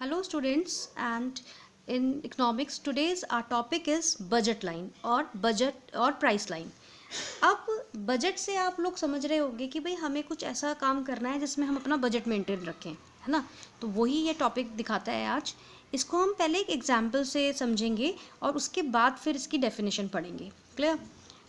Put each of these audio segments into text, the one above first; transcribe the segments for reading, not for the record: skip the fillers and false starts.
Hello students, and in economics today's our topic is budget line और budget और price line। अब budget से आप लोग समझ रहे होंगे कि भाई हमें कुछ ऐसा काम करना है जिसमें हम अपना बजट मेंटेन रखें, है ना। तो वही ये टॉपिक दिखाता है आज। इसको हम पहले एक एग्जाम्पल से समझेंगे और उसके बाद फिर इसकी डेफिनेशन पढ़ेंगे। क्लियर।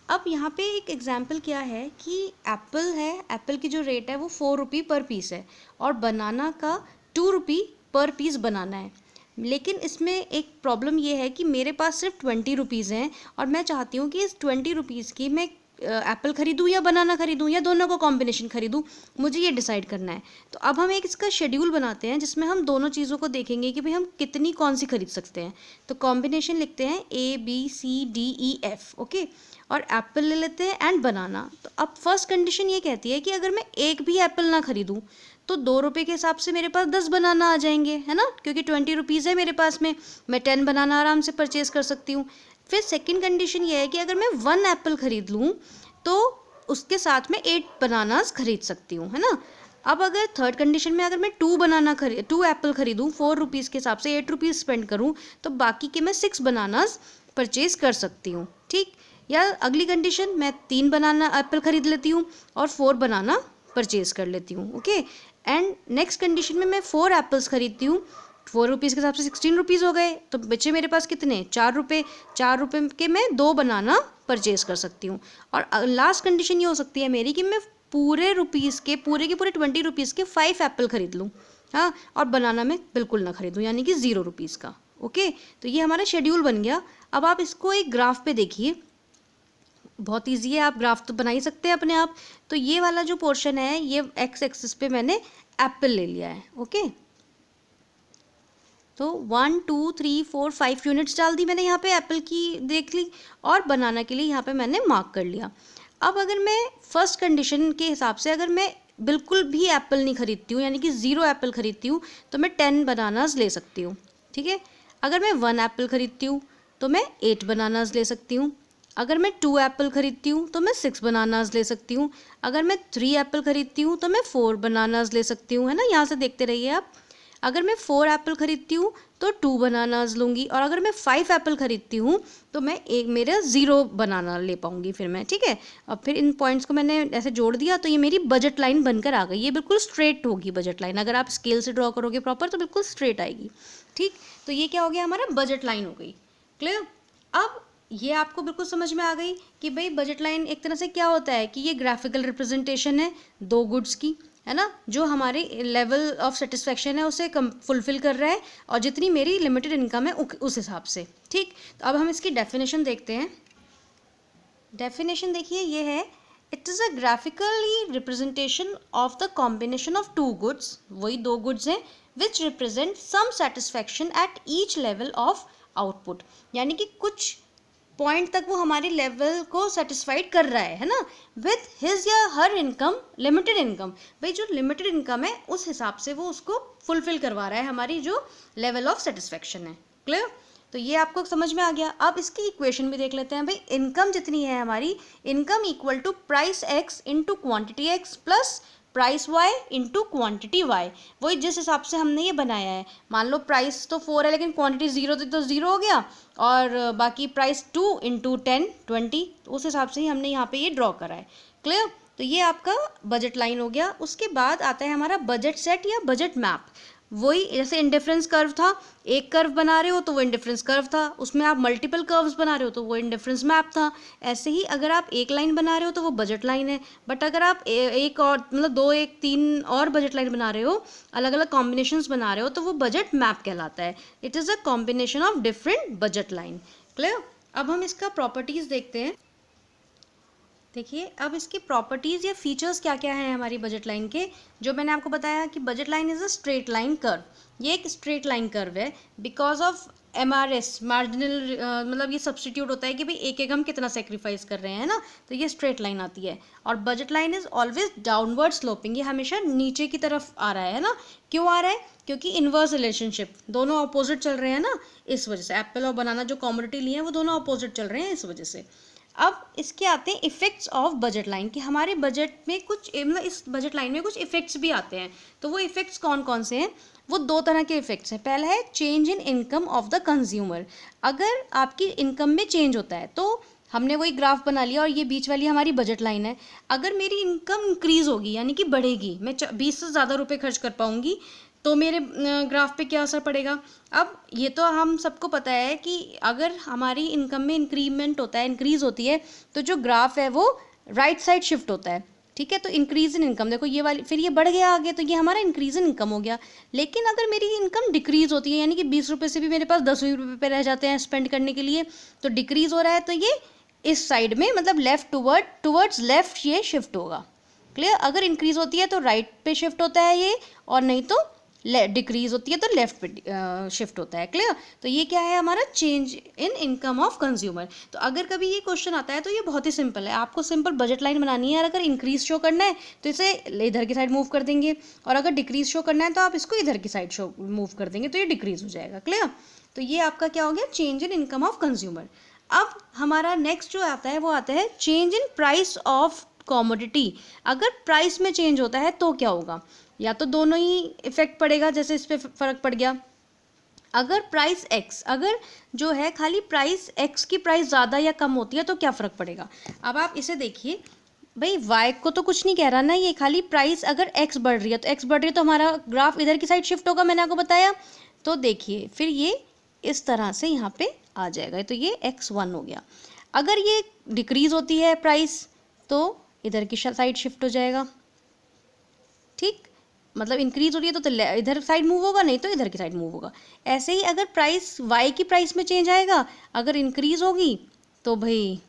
अब यहाँ पे एक एग्जाम्पल क्या है कि एप्पल है, एप्पल की जो रेट है वो 4 रुपी पर पीस है और बनाना का 2 रुपी पर पीस बनाना है। लेकिन इसमें एक प्रॉब्लम ये है कि मेरे पास सिर्फ 20 रुपीज़ हैं और मैं चाहती हूँ कि इस 20 रुपीज़ की मैं एप्पल खरीदूँ या बनाना खरीदूँ या दोनों का कॉम्बिनेशन खरीदूँ, मुझे ये डिसाइड करना है। तो अब हम एक इसका शेड्यूल बनाते हैं जिसमें हम दोनों चीज़ों को देखेंगे कि भाई हम कितनी कौन सी खरीद सकते हैं। तो कॉम्बिनेशन लिखते हैं ABCDEF, ओके, और एप्पल ले लेते हैं एंड बनाना। तो अब फर्स्ट कंडीशन ये कहती है कि अगर मैं एक भी एप्पल ना खरीदूँ तो 2 रुपये के हिसाब से मेरे पास 10 बनाना आ जाएंगे, है ना, क्योंकि 20 रुपीज़ है मेरे पास में, मैं 10 बनाना आराम से परचेज़ कर सकती हूँ। फिर सेकंड कंडीशन ये है कि अगर मैं 1 एप्पल खरीद लूँ तो उसके साथ में 8 बनानास खरीद सकती हूँ, है ना। अब अगर थर्ड कंडीशन में अगर मैं 2 एप्पल खरीदूँ 4 रुपीज़ के हिसाब से 8 रुपीज़ स्पेंड करूँ तो बाकी के मैं 6 बनानास परचेज़ कर सकती हूँ, ठीक। या अगली कंडीशन, मैं 3 बनाना एप्पल खरीद लेती हूँ और 4 बनाना परचेज़ कर लेती हूँ, ओके। एंड नेक्स्ट कंडीशन में मैं 4 एप्पल्स खरीदती हूँ, 4 रुपीज़ के हिसाब से 16 रुपीज़ हो गए, तो बचे मेरे पास कितने, 4 रुपये। 4 रुपये के मैं 2 बनाना परचेज़ कर सकती हूँ। और लास्ट कंडीशन ये हो सकती है मेरी कि मैं पूरे रुपीज़ के पूरे 20 रुपीज़ के 5 एप्पल खरीद लूँ, हाँ, और बनाना मैं बिल्कुल ना खरीदूँ, यानी कि 0 रुपीज़ का, ओके। तो ये हमारा शेड्यूल बन गया। अब आप इसको एक ग्राफ पे देखिए, बहुत ईजी है, आप ग्राफ तो बना ही सकते हैं अपने आप। तो ये वाला जो पोर्शन है ये एक्स एक्सिस पे मैंने एप्पल ले लिया है, ओके। तो 1 2 3 4 5 यूनिट्स डाल दी मैंने यहाँ पे, एप्पल की देख ली, और बनाना के लिए यहाँ पे मैंने मार्क कर लिया। अब अगर मैं फर्स्ट कंडीशन के हिसाब से अगर मैं बिल्कुल भी एप्पल नहीं खरीदती हूँ, यानी कि 0 एप्पल खरीदती हूँ, तो मैं 10 बनानास ले सकती हूँ, ठीक है। अगर मैं 1 एप्पल खरीदती हूँ तो मैं 8 बनानास ले सकती हूँ। अगर मैं 2 एप्पल खरीदती हूँ तो मैं 6 बनानास ले सकती हूँ। अगर मैं 3 एप्पल खरीदती हूँ तो मैं 4 बनानास ले सकती हूँ, है ना, यहाँ से देखते रहिए आप। अगर मैं 4 एप्पल खरीदती हूँ तो 2 बनानास लूँगी, और अगर मैं 5 एप्पल खरीदती हूँ तो मैं एक मेरा 0 बनाना ले पाऊँगी फिर मैं, ठीक है। अब फिर इन पॉइंट्स को मैंने ऐसे जोड़ दिया तो ये मेरी बजट लाइन बनकर आ गई। ये बिल्कुल स्ट्रेट होगी बजट लाइन, अगर आप स्केल से ड्रॉ करोगे प्रॉपर तो बिल्कुल स्ट्रेट आएगी, ठीक। तो ये क्या हो गया, हमारा बजट लाइन हो गई, क्लियर। अब ये आपको बिल्कुल समझ में आ गई कि भाई बजट लाइन एक तरह से क्या होता है कि ये ग्राफिकल रिप्रेजेंटेशन है 2 गुड्स की, है ना, जो हमारे लेवल ऑफ सेटिस्फेक्शन है उसे फुलफिल कर रहा है, और जितनी मेरी लिमिटेड इनकम है उस हिसाब से, ठीक। तो अब हम इसकी डेफिनेशन देखते हैं। डेफिनेशन देखिए ये है, it is a graphically representation of the combination of 2 goods, वही 2 गुड्स हैं, which represent some satisfaction at each level of output, यानी कि कुछ पॉइंट तक वो हमारी लेवल को सेटिस्फाइड कर रहा है ना, विथ हिज या हर इनकम, लिमिटेड इनकम, भाई जो लिमिटेड इनकम है उस हिसाब से वो उसको फुलफिल करवा रहा है हमारी जो लेवल ऑफ सेटिस्फेक्शन है, क्लियर। तो ये आपको समझ में आ गया। अब इसकी इक्वेशन भी देख लेते हैं। भाई इनकम जितनी है हमारी, income equal to price X into quantity X plus price Y into quantity Y, वही जिस हिसाब से हमने ये बनाया है। मान लो प्राइस तो 4 है लेकिन क्वांटिटी 0 थी तो 0 हो गया, और बाकी प्राइस 2 इंटू 10 20, तो उस हिसाब से ही हमने यहाँ पे ये ड्रॉ करा है, क्लियर। तो ये आपका बजट लाइन हो गया। उसके बाद आता है हमारा बजट सेट या बजट मैप। वही जैसे इंडिफरेंस कर्व था, एक कर्व बना रहे हो तो वो इंडिफरेंस कर्व था, उसमें आप मल्टीपल कर्व्स बना रहे हो तो वो इंडिफरेंस मैप था। ऐसे ही अगर आप एक लाइन बना रहे हो तो वो बजट लाइन है, बट अगर आप एक और मतलब 2 1 3 और बजट लाइन बना रहे हो, अलग अलग कॉम्बिनेशंस बना रहे हो, तो वो बजट मैप कहलाता है। It is a combination of different budget line, clear. अब हम इसका प्रॉपर्टीज़ देखते हैं। देखिए अब इसकी प्रॉपर्टीज़ या फीचर्स क्या क्या हैं हमारी बजट लाइन के। जो मैंने आपको बताया कि budget line is a straight line curve, ये एक स्ट्रेट लाइन कर्व है बिकॉज ऑफ MRS, मार्जिनल, मतलब ये सब्सटीट्यूट होता है कि भाई एक एक हम कितना सेक्रीफाइस कर रहे हैं ना, तो ये स्ट्रेट लाइन आती है। और budget line is always downward sloping, ये हमेशा नीचे की तरफ आ रहा है ना। क्यों आ रहा है, क्योंकि इन्वर्स रिलेशनशिप, दोनों अपोजिट चल रहे हैं ना, इस वजह से एप्पल और बनाना जो कॉमोडिटी लिए हैं वो दोनों अपोजिट चल रहे हैं, इस वजह से। अब इसके आते हैं इफ़ेक्ट्स ऑफ बजट लाइन, कि हमारे बजट में कुछ मतलब इस बजट लाइन में कुछ इफ़ेक्ट्स भी आते हैं। तो वो इफ़ेक्ट्स कौन कौन से हैं। वो दो तरह के इफेक्ट्स हैं। पहला है change in income of the consumer. अगर आपकी इनकम में चेंज होता है, तो हमने वही ग्राफ बना लिया और ये बीच वाली हमारी बजट लाइन है। अगर मेरी इनकम इंक्रीज होगी यानी कि बढ़ेगी, मैं 20 से ज़्यादा रुपए खर्च कर पाऊंगी, तो मेरे ग्राफ पे क्या असर पड़ेगा। अब ये तो हम सबको पता है कि अगर हमारी इनकम में इंक्रीमेंट होता है, इंक्रीज होती है, तो जो ग्राफ है वो राइट साइड शिफ्ट होता है। ठीक है, तो इंक्रीज इन इनकम, देखो ये वाली, फिर ये बढ़ गया आगे, तो ये हमारा इंक्रीज इन इनकम हो गया। लेकिन अगर मेरी इनकम डिक्रीज होती है, यानी कि 20 रुपये से भी मेरे पास 10 रुपये पे रह जाते हैं स्पेंड करने के लिए, तो डिक्रीज हो रहा है, तो ये इस साइड में, मतलब लेफ्ट टूवर्ड्स लेफ्ट ये शिफ्ट होगा। क्लियर। अगर इंक्रीज होती है तो राइट पे शिफ्ट होता है ये, और नहीं तो डिक्रीज होती है तो लेफ्ट पे शिफ्ट होता है। क्लियर। तो ये क्या है हमारा change in income of consumer. तो अगर कभी ये क्वेश्चन आता है तो ये बहुत ही सिंपल है, आपको सिंपल बजट लाइन बनानी है। और अगर इंक्रीज शो करना है तो इसे इधर की साइड मूव कर देंगे, और अगर डिक्रीज शो करना है तो आप इसको इधर की साइड शो मूव कर देंगे, तो ये डिक्रीज हो जाएगा। क्लियर। तो ये आपका क्या हो गया, change in income of consumer. अब हमारा नेक्स्ट जो आता है वो आता है change in price of commodity. अगर प्राइस में चेंज होता है तो क्या होगा, या तो दोनों ही इफेक्ट पड़ेगा, जैसे इस पे फर्क पड़ गया। अगर प्राइस एक्स, अगर जो है खाली प्राइस एक्स की प्राइस ज़्यादा या कम होती है तो क्या फ़र्क पड़ेगा। अब आप इसे देखिए भाई, वाई को तो कुछ नहीं कह रहा ना, ये खाली प्राइस अगर एक्स बढ़ रही है तो एक्स बढ़ रही है तो हमारा ग्राफ इधर की साइड शिफ्ट होगा, मैंने आपको बताया। तो देखिए फिर ये इस तरह से यहाँ पे आ जाएगा, तो ये x1 हो गया। अगर ये डिक्रीज होती है प्राइस तो इधर की साइड शिफ्ट हो जाएगा। ठीक, मतलब इंक्रीज हो रही है तो इधर साइड मूव होगा, नहीं तो इधर की साइड मूव होगा। ऐसे ही अगर प्राइस वाई की प्राइस में चेंज आएगा, अगर इंक्रीज होगी तो भाई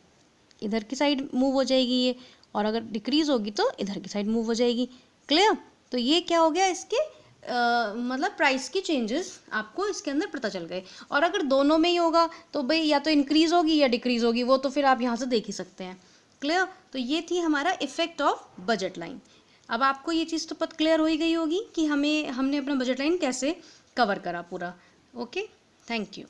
इधर की साइड मूव हो जाएगी ये, और अगर डिक्रीज होगी तो इधर की साइड मूव हो जाएगी। क्लियर। तो ये क्या हो गया, इसके मतलब प्राइस की चेंजेस आपको इसके अंदर पता चल गए। और अगर दोनों में ही होगा तो भाई या तो इंक्रीज होगी या डिक्रीज होगी, वो तो फिर आप यहाँ से देख ही सकते हैं। क्लियर। तो ये थी हमारा इफेक्ट ऑफ बजट लाइन। अब आपको ये चीज़ तो पता क्लियर हो ही गई होगी कि हमने अपना बजट लाइन कैसे कवर करा पूरा। Okay, thank you.